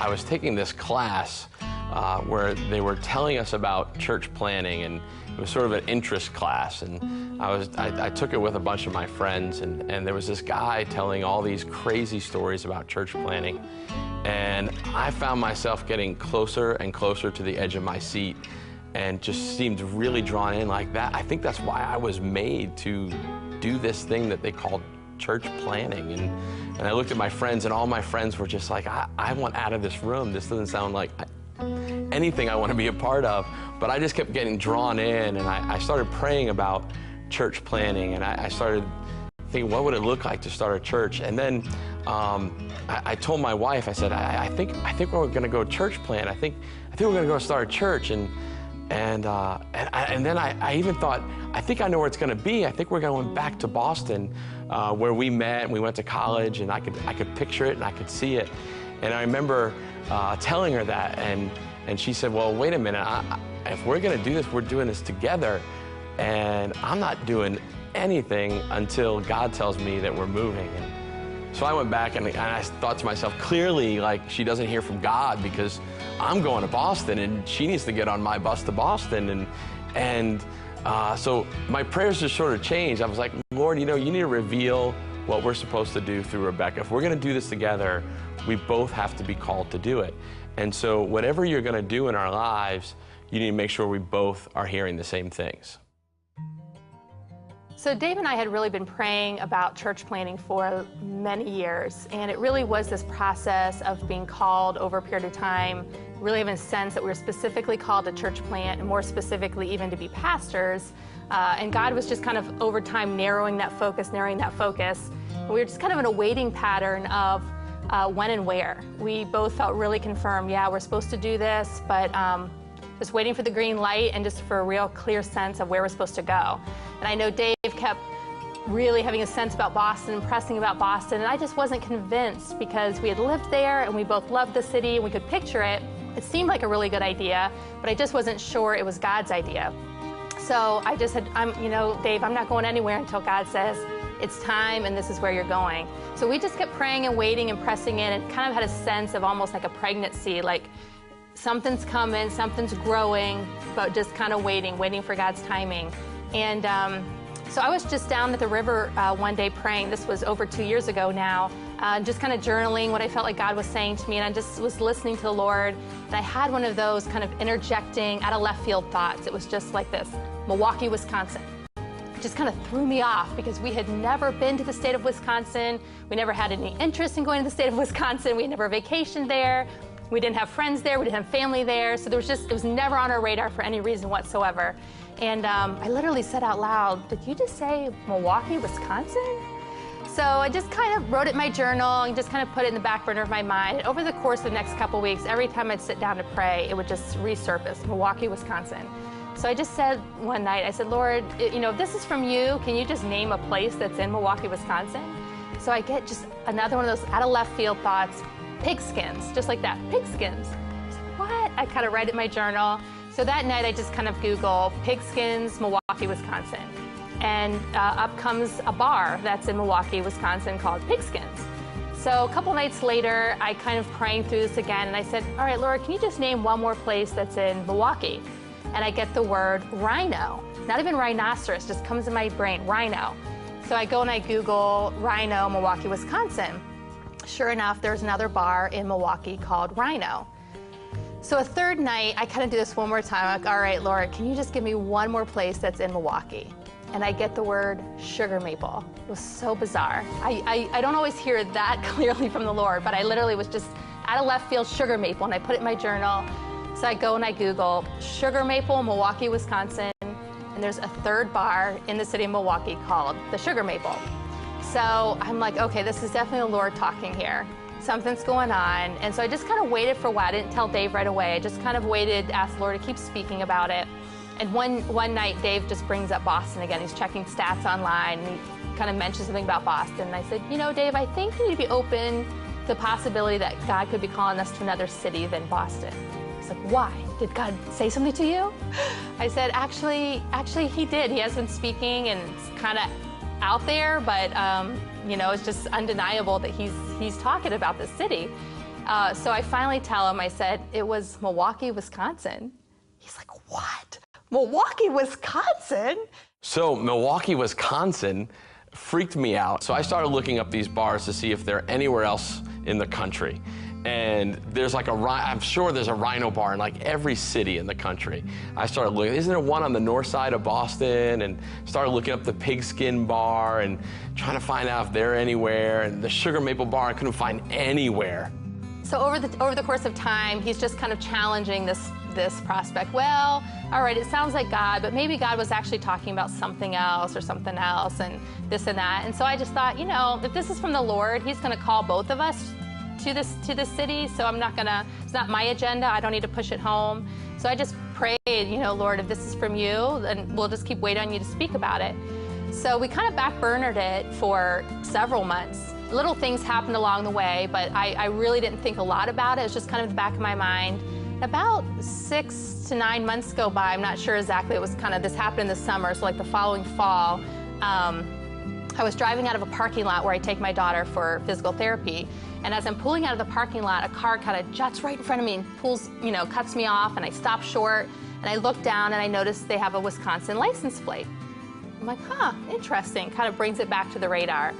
I was taking this class where they were telling us about church planning, and it was sort of an interest class, and I took it with a bunch of my friends, and there was this guy telling all these crazy stories about church planning, and I found myself getting closer and closer to the edge of my seat and just seemed really drawn in like that. I think that's why I was made to do this thing that they called church planning. And I looked at my friends, and all my friends were just like, I want out of this room. This doesn't sound like anything I want to be a part of. But I just kept getting drawn in, and I started praying about church planning, and I started thinking, what would it look like to start a church? And then I told my wife, I said, I think we're going to go church plant. I think we're going to go start a church. And then I even thought, I think I know where it's going to be. I think we're going back to Boston, where we met and we went to college, and I could picture it and I could see it. And I remember telling her that, and she said, well, wait a minute, if we're going to do this, we're doing this together, and I'm not doing anything until God tells me that we're moving. And so I went back and I thought to myself, clearly, like, she doesn't hear from God, because I'm going to Boston and she needs to get on my bus to Boston. So my prayers just sort of changed. I was like, Lord, you need to reveal what we're supposed to do through Rebecca. If we're going to do this together, we both have to be called to do it. And so whatever you're going to do in our lives, you need to make sure we both are hearing the same things. So Dave and I had really been praying about church planning for many years, and it really was this process of being called over a period of time, really having a sense that we were specifically called to church plant, and more specifically even to be pastors. And God was just kind of over time narrowing that focus. And we were just kind of in a waiting pattern of when and where. We both felt really confirmed, yeah, we're supposed to do this, but just waiting for the green light and just for a real clear sense of where we're supposed to go. And I know Dave kept really having a sense about Boston, pressing about Boston, and I just wasn't convinced, because we had lived there and we both loved the city and we could picture it. It seemed like a really good idea, but I just wasn't sure it was God's idea. So I just said, Dave, I'm not going anywhere until God says it's time and this is where you're going. So we just kept praying and waiting and pressing in, and kind of had a sense of almost like a pregnancy, like something's coming, something's growing, but just kind of waiting for God's timing. And so I was just down at the river one day praying. This was over 2 years ago now, just kind of journaling what I felt like God was saying to me, and I just was listening to the Lord, and I had one of those kind of interjecting out of left field thoughts. It was just like this: Milwaukee, Wisconsin. It just kind of threw me off, because we had never been to the state of Wisconsin. We never had any interest in going to the state of Wisconsin. We had never vacationed there. We didn't have friends there. We didn't have family there. So it was never on our radar for any reason whatsoever. And I literally said out loud, did you just say Milwaukee, Wisconsin? So I just kind of wrote it in my journal and just kind of put it in the back burner of my mind. And over the course of the next couple weeks, every time I'd sit down to pray, it would just resurface, Milwaukee, Wisconsin. So I just said one night, I said, Lord, if this is from you, can you just name a place that's in Milwaukee, Wisconsin? So I get just another one of those out of left field thoughts, pigskins, just like that, pigskins. I was like, what? I kind of write it in my journal. So that night I just kind of Google pigskins, Milwaukee, Wisconsin. And up comes a bar that's in Milwaukee, Wisconsin called Pigskins. So a couple nights later, I kind of praying through this again, and I said, all right, Lord, can you just name one more place that's in Milwaukee? And I get the word rhino. Not even rhinoceros, just comes in my brain, rhino. So I go and I Google rhino, Milwaukee, Wisconsin. Sure enough, there's another bar in Milwaukee called Rhino. So a third night, I kind of do this one more time. I'm like, all right, Lord, can you just give me one more place that's in Milwaukee? And I get the word sugar maple. It was so bizarre. I don't always hear that clearly from the Lord, but I literally was just out of left field, sugar maple, and I put it in my journal. So I go and I Google sugar maple, Milwaukee, Wisconsin, and there's a third bar in the city of Milwaukee called the Sugar Maple. So I'm like, okay, this is definitely the Lord talking here. Something's going on. And so I just kind of waited for a while. I didn't tell Dave right away. I just kind of waited, asked the Lord to keep speaking about it. And one night, Dave just brings up Boston again. He's checking stats online, and he kind of mentions something about Boston. And I said, Dave, I think you need to be open to the possibility that God could be calling us to another city than Boston. He's like, why? Did God say something to you? I said, actually, he did. He has been speaking, and it's kind of out there, but it's just undeniable that he's talking about this city. So I finally tell him, I said, it was Milwaukee, Wisconsin. He's like, what? Milwaukee, Wisconsin? So Milwaukee, Wisconsin freaked me out. So I started looking up these bars to see if they're anywhere else in the country. And there's like I'm sure there's a Rhino bar in like every city in the country. I started looking, isn't there one on the north side of Boston? And started looking up the Pigskin Bar and trying to find out if they're anywhere. And the Sugar Maple Bar, I couldn't find anywhere. So over the course of time, he's just kind of challenging this prospect. Well, all right, it sounds like God, but maybe God was actually talking about something else or something else and this and that. And so I just thought, you know, if this is from the Lord, he's going to call both of us to this city. So it's not my agenda. I don't need to push it home. So I just prayed, you know, Lord, if this is from you, then we'll just keep waiting on you to speak about it. So we kind of backburnered it for several months. Little things happened along the way, but I really didn't think a lot about it. It was just kind of in the back of my mind. About 6 to 9 months go by. I'm not sure exactly. It was kind of, this happened in the summer, so like the following fall, I was driving out of a parking lot where I take my daughter for physical therapy. And as I'm pulling out of the parking lot, a car kind of juts right in front of me and pulls, you know, cuts me off, and I stop short. And I look down and I notice they have a Wisconsin license plate. I'm like, huh, interesting. Kind of brings it back to the radar.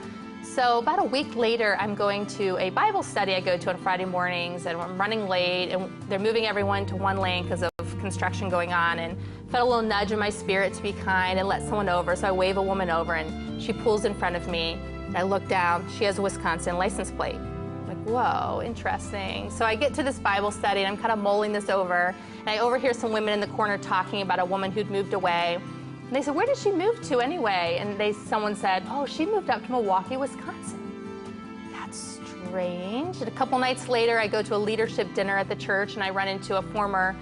So about a week later, I'm going to a Bible study I go to on Friday mornings, and I'm running late, and they're moving everyone to one lane because of construction going on, and felt a little nudge in my spirit to be kind and let someone over. So I wave a woman over, and she pulls in front of me, and I look down. She has a Wisconsin license plate. I'm like, whoa, interesting. So I get to this Bible study, and I'm kind of mulling this over, and I overhear some women in the corner talking about a woman who'd moved away. And they said, where did she move to anyway? And someone said, oh, she moved up to Milwaukee, Wisconsin. That's strange. And a couple nights later, I go to a leadership dinner at the church, and I run into a former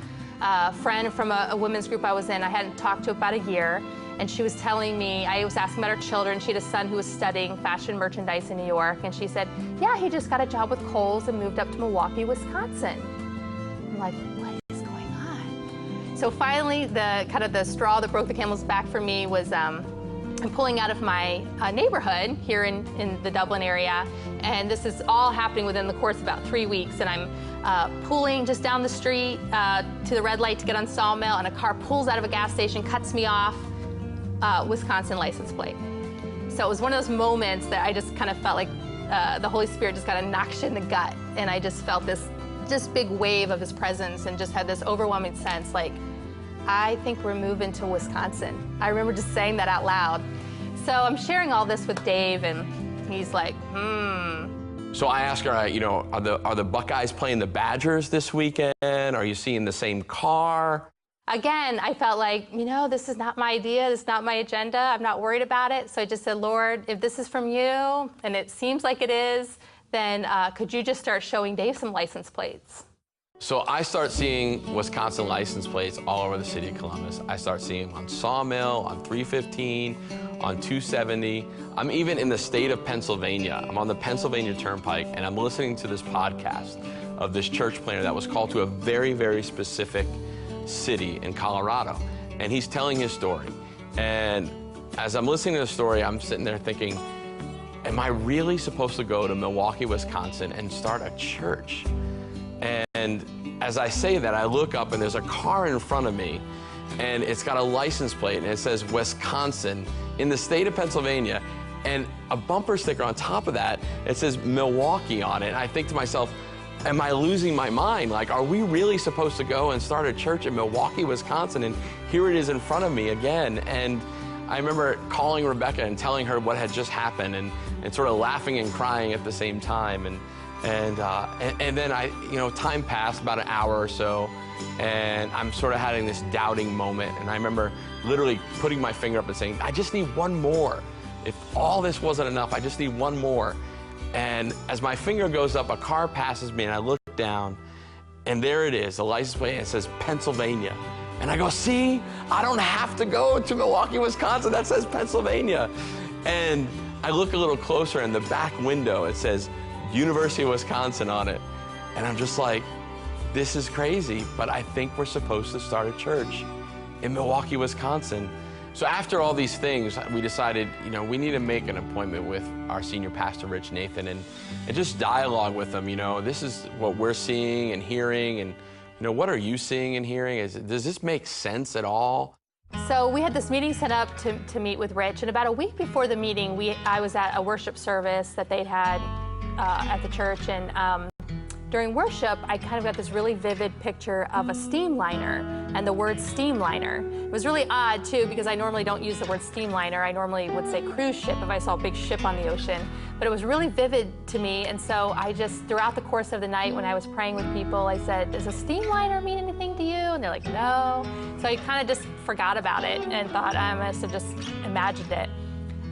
friend from a women's group I was in. I hadn't talked to about a year. And she was telling me, I was asking about her children. She had a son who was studying fashion merchandise in New York. And she said, yeah, he just got a job with Kohl's and moved up to Milwaukee, Wisconsin. I'm like, what is going on? So finally, the straw that broke the camel's back for me was I'm pulling out of my neighborhood here in the Dublin area. And this is all happening within the course of about 3 weeks. And I'm pulling just down the street to the red light to get on Sawmill, and a car pulls out of a gas station, cuts me off. Wisconsin license plate. So it was one of those moments that I just kind of felt like the Holy Spirit just kind of knocked you in the gut, and I just felt this big wave of His presence, and just had this overwhelming sense like, I think we're moving to Wisconsin. I remember just saying that out loud. So I'm sharing all this with Dave, and he's like, So I asked her, you know, are the Buckeyes playing the Badgers this weekend? Are you seeing the same car? Again, I felt like, you know, this is not my idea, this is not my agenda, I'm not worried about it. So I just said, Lord, if this is from you, and it seems like it is, then could you just start showing Dave some license plates? So I start seeing Wisconsin license plates all over the city of Columbus. I start seeing them on Sawmill, on 315, on 270. I'm even in the state of Pennsylvania. I'm on the Pennsylvania Turnpike, and I'm listening to this podcast of this church planter that was called to a very, very specific city in Colorado, and he's telling his story. And as I'm listening to the story, I'm sitting there thinking, am I really supposed to go to Milwaukee, Wisconsin and start a church? And as I say that, I look up, and there's a car in front of me, and it's got a license plate, and it says Wisconsin in the state of Pennsylvania, and a bumper sticker on top of that, it says Milwaukee on it. And I think to myself, am I losing my mind? Like, are we really supposed to go and start a church in Milwaukee, Wisconsin? And here it is in front of me again. And I remember calling Rebecca and telling her what had just happened, and sort of laughing and crying at the same time. And then you know, time passed about an hour or so, and I'm sort of having this doubting moment. And I remember literally putting my finger up and saying, I just need one more. If all this wasn't enough, I just need one more. And as my finger goes up, a car passes me, and I look down, and there it is, the license plate, and it says Pennsylvania. And I go, see, I don't have to go to Milwaukee, Wisconsin. That says Pennsylvania. And I look a little closer, and the back window, it says University of Wisconsin on it. And I'm just like, this is crazy, but I think we're supposed to start a church in Milwaukee, Wisconsin. So after all these things, we decided, we need to make an appointment with our senior pastor, Rich Nathan, and just dialogue with him. This is what we're seeing and hearing, and what are you seeing and hearing? Does this make sense at all? So we had this meeting set up to meet with Rich, and about a week before the meeting, I was at a worship service that they'd had at the church, and during worship, I kind of got this really vivid picture of a steamliner and the word steamliner. It was really odd, too, because I normally don't use the word steamliner. I normally would say cruise ship if I saw a big ship on the ocean. But it was really vivid to me, and so I just, throughout the course of the night when I was praying with people, I said, does a steamliner mean anything to you? And they're like, no. So I kind of just forgot about it and thought I must have just imagined it.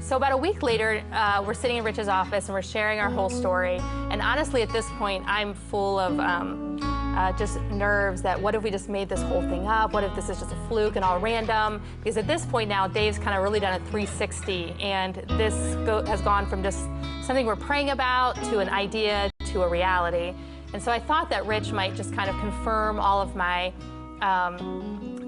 So about a week later, we're sitting in Rich's office and we're sharing our whole story. And honestly, at this point, I'm full of just nerves that what if we just made this whole thing up? What if this is just a fluke and all random? Because at this point now, Dave's kind of really done a 360. And this has gone from just something we're praying about to an idea to a reality. And so I thought that Rich might just kind of confirm all of my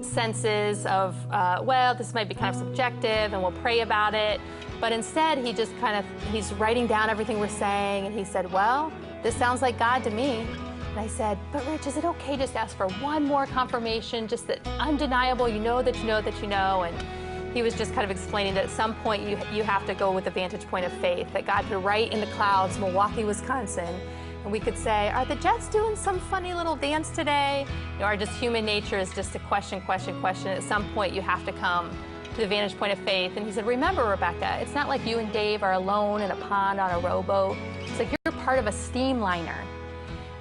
senses of, well, this might be kind of subjective and we'll pray about it. But instead, he's writing down everything we're saying, and he said, well, this sounds like God to me. And I said, but Rich, is it okay just to ask for one more confirmation, just that undeniable, you know that you know that you know? And he was just kind of explaining that at some point you have to go with the vantage point of faith, that God could write in the clouds, Milwaukee, Wisconsin, and we could say, are the Jets doing some funny little dance today? Our just human nature is just to question. At some point, you have to come to the vantage point of faith. And he said, remember, Rebecca, it's not like you and Dave are alone in a pond on a rowboat. It's like you're part of a steamliner.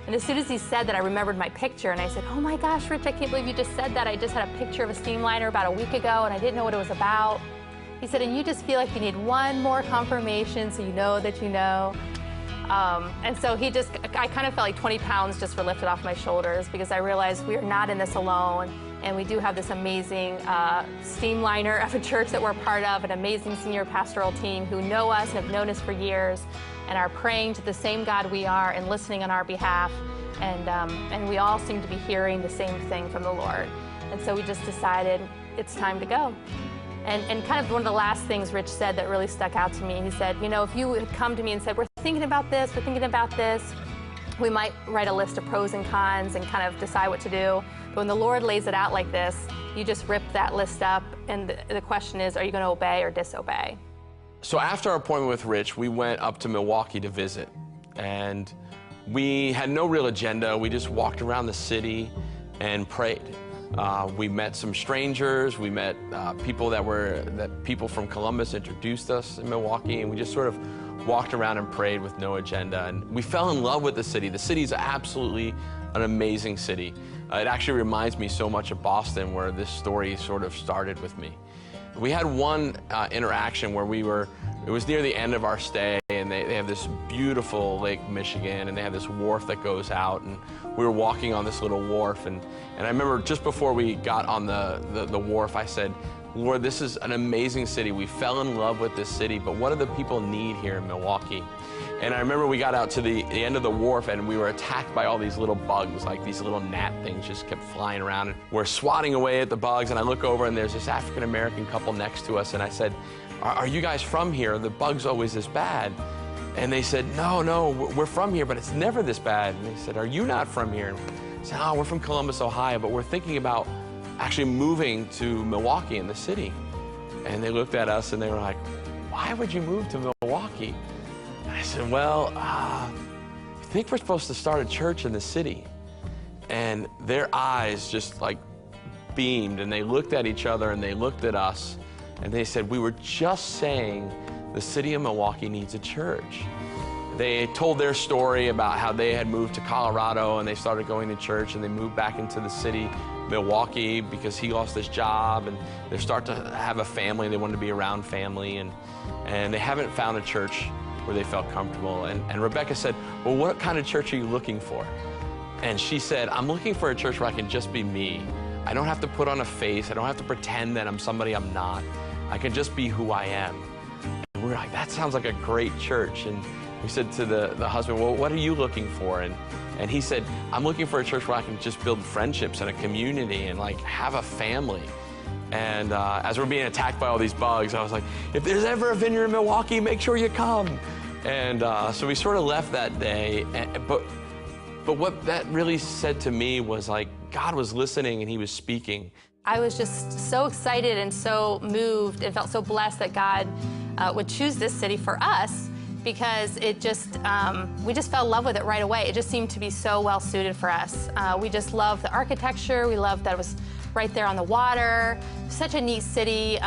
And as soon as he said that, I remembered my picture, and I said, oh my gosh, Rich, I can't believe you just said that. I just had a picture of a steamliner about a week ago, and I didn't know what it was about. He said, and you just feel like you need one more confirmation so you know that you know. And so I kind of felt like 20 pounds just were lifted off my shoulders, because I realized we are not in this alone. And we do have this amazing steamliner of a church that we're part of, an amazing senior pastoral team who know us and have known us for years and are praying to the same God we are and listening on our behalf. And we all seem to be hearing the same thing from the Lord. And so we just decided it's time to go. And kind of one of the last things Rich said that really stuck out to me, he said, if you had come to me and said, we're thinking about this, we might write a list of pros and cons and kind of decide what to do. But when the Lord lays it out like this, you just rip that list up, and the question is, are you going to obey or disobey? So after our appointment with Rich, we went up to Milwaukee to visit. And we had no real agenda. We just walked around the city and prayed. We met some strangers. We met people that people from Columbus introduced us in Milwaukee, and we just sort of walked around and prayed with no agenda. And we fell in love with the city. The city's absolutely an amazing city. It actually reminds me so much of Boston, where this story sort of started with me. We had one interaction where it was near the end of our stay, and they have this beautiful Lake Michigan, and they have this wharf that goes out, and we were walking on this little wharf, and I remember just before we got on the wharf, I said, Lord, this is an amazing city. We fell in love with this city, but what do the people need here in Milwaukee? And I remember we got out to the end of the wharf, and we were attacked by all these little bugs, like these little gnat things just kept flying around. And we're swatting away at the bugs, and I look over, and there's this African-American couple next to us, and I said, are you guys from here? Are the bugs always this bad? And they said, no, we're from here, but it's never this bad. And they said, are you not from here? I said, oh, we're from Columbus, Ohio, but we're thinking about actually moving to Milwaukee in the city. And they looked at us, and they were like, why would you move to Milwaukee? And I said, well, I think we're supposed to start a church in the city. And their eyes just like beamed, and they looked at each other, and they looked at us, and they said, we were just saying the city of Milwaukee needs a church. They told their story about how they had moved to Colorado, and they started going to church, and they moved back into the city, Milwaukee, because he lost his job, and they start to have a family. They wanted to be around family, and they haven't found a church where they felt comfortable. And Rebecca said, well, what kind of church are you looking for? And she said, I'm looking for a church where I can just be me. I don't have to put on a face. I don't have to pretend that I'm somebody I'm not. I can just be who I am. And we were like, that sounds like a great church. And we said to the husband, well, what are you looking for? And he said, I'm looking for a church where I can just build friendships and a community and like have a family. And as we're being attacked by all these bugs, I was like, if there's ever a Vineyard in Milwaukee, make sure you come. And so we sort of left that day. But what that really said to me was like, God was listening and he was speaking. I was just so excited and so moved and felt so blessed that God would choose this city for us, because it just, we just fell in love with it right away. It just seemed to be so well suited for us. We just loved the architecture. We loved that it was right there on the water. Such a neat city,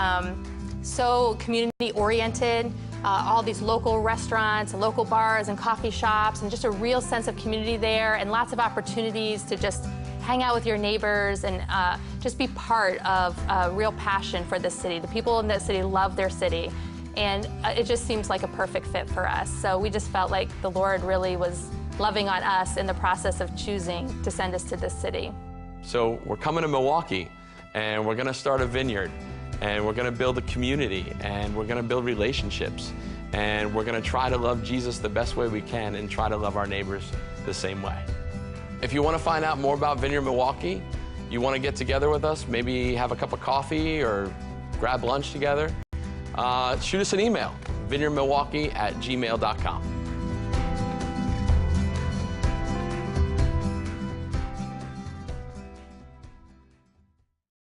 so community oriented. All these local restaurants, local bars and coffee shops, and just a real sense of community there, and lots of opportunities to just hang out with your neighbors and just be part of a real passion for this city. The people in that city love their city, and it just seems like a perfect fit for us. So we just felt like the Lord really was loving on us in the process of choosing to send us to this city. So we're coming to Milwaukee, and we're gonna start a vineyard, and we're gonna build a community, and we're gonna build relationships, and we're gonna try to love Jesus the best way we can and try to love our neighbors the same way. If you wanna find out more about Vineyard Milwaukee, you wanna get together with us, maybe have a cup of coffee or grab lunch together, shoot us an email, vineyardmilwaukee@gmail.com.